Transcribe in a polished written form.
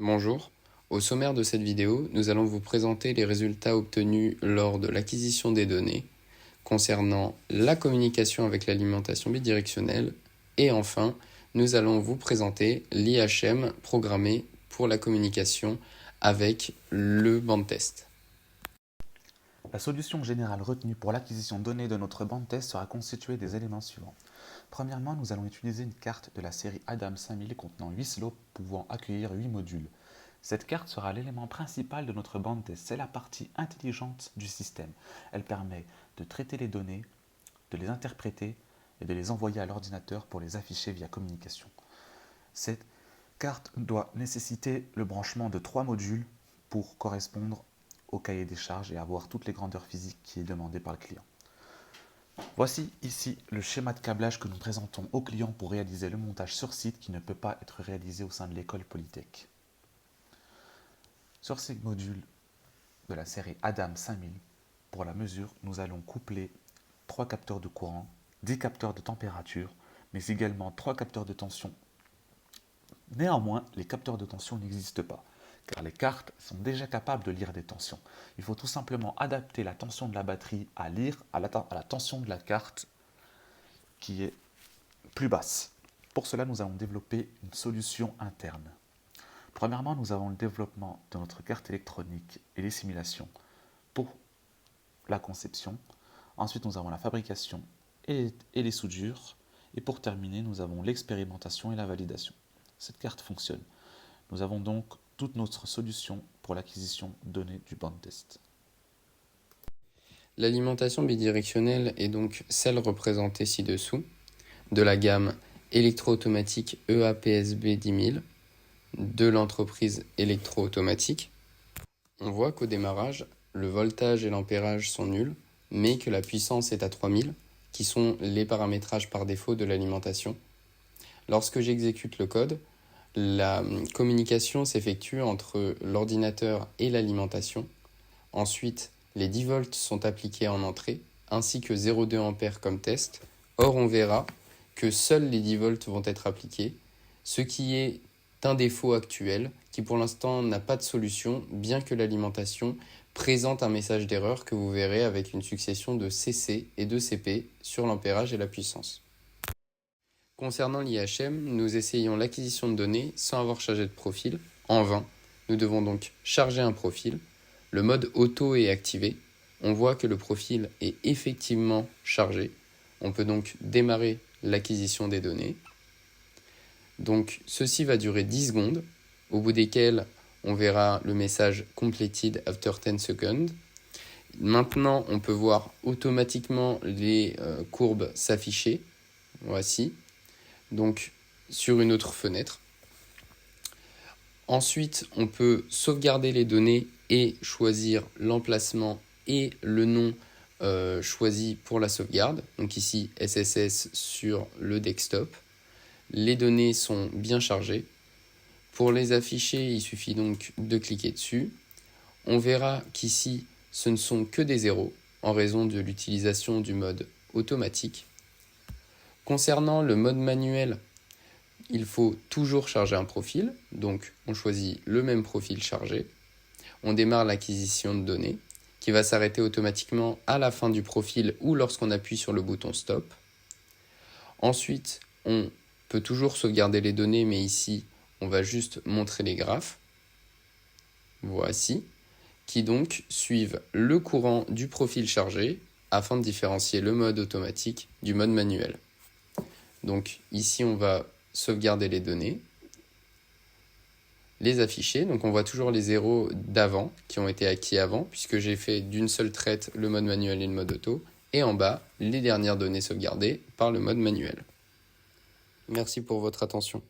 Bonjour, au sommaire de cette vidéo, nous allons vous présenter les résultats obtenus lors de l'acquisition des données concernant la communication avec l'alimentation bidirectionnelle et enfin, nous allons vous présenter l'IHM programmé pour la communication avec le bande test. La solution générale retenue pour l'acquisition de données de notre bande test sera constituée des éléments suivants. Premièrement, nous allons utiliser une carte de la série Adam 5000 contenant 8 slots pouvant accueillir 8 modules. Cette carte sera l'élément principal de notre bande test, c'est la partie intelligente du système. Elle permet de traiter les données, de les interpréter et de les envoyer à l'ordinateur pour les afficher via communication. Cette carte doit nécessiter le branchement de 3 modules pour correspondre au cahier des charges et avoir toutes les grandeurs physiques qui est demandé par le client. Voici ici le schéma de câblage que nous présentons au client pour réaliser le montage sur site qui ne peut pas être réalisé au sein de l'école Polytech. Sur ces modules de la série Adam 5000, pour la mesure, nous allons coupler 3 capteurs de courant, 10 capteurs de température, mais également 3 capteurs de tension. Néanmoins, les capteurs de tension n'existent pas, car les cartes sont déjà capables de lire des tensions. Il faut tout simplement adapter la tension de la batterie à lire à la tension de la carte qui est plus basse. Pour cela, nous allons développer une solution interne. Premièrement, nous avons le développement de notre carte électronique et les simulations pour la conception. Ensuite, nous avons la fabrication et les soudures. Et pour terminer, nous avons l'expérimentation et la validation. Cette carte fonctionne. Nous avons donc toute notre solution pour l'acquisition de données du bande test. L'alimentation bidirectionnelle est donc celle représentée ci-dessous de la gamme électro-automatique EAPSB 10000 de l'entreprise électro-automatique. On voit qu'au démarrage, le voltage et l'ampérage sont nuls, mais que la puissance est à 3000, qui sont les paramétrages par défaut de l'alimentation. Lorsque j'exécute le code, la communication s'effectue entre l'ordinateur et l'alimentation. Ensuite, les 10 volts sont appliqués en entrée, ainsi que 0,2 A comme test. Or, on verra que seuls les 10 volts vont être appliqués, ce qui est un défaut actuel qui pour l'instant n'a pas de solution, bien que l'alimentation présente un message d'erreur que vous verrez avec une succession de CC et de CP sur l'ampérage et la puissance. Concernant l'IHM, nous essayons l'acquisition de données sans avoir chargé de profil, en vain. Nous devons donc charger un profil. Le mode auto est activé. On voit que le profil est effectivement chargé. On peut donc démarrer l'acquisition des données. Donc ceci va durer 10 secondes, au bout desquelles on verra le message Completed after 10 seconds. Maintenant, on peut voir automatiquement les courbes s'afficher. Voici. Donc sur une autre fenêtre. Ensuite, on peut sauvegarder les données et choisir l'emplacement et le nom choisi pour la sauvegarde. Donc ici, SSS sur le desktop. Les données sont bien chargées. Pour les afficher, il suffit donc de cliquer dessus. On verra qu'ici, ce ne sont que des zéros en raison de l'utilisation du mode automatique. Concernant le mode manuel, il faut toujours charger un profil. Donc, on choisit le même profil chargé. On démarre l'acquisition de données qui va s'arrêter automatiquement à la fin du profil ou lorsqu'on appuie sur le bouton Stop. Ensuite, on peut toujours sauvegarder les données, mais ici, on va juste montrer les graphes. Voici, qui donc suivent le courant du profil chargé afin de différencier le mode automatique du mode manuel. Donc ici, on va sauvegarder les données, les afficher. Donc on voit toujours les zéros d'avant qui ont été acquis avant, puisque j'ai fait d'une seule traite le mode manuel et le mode auto. Et en bas, les dernières données sauvegardées par le mode manuel. Merci pour votre attention.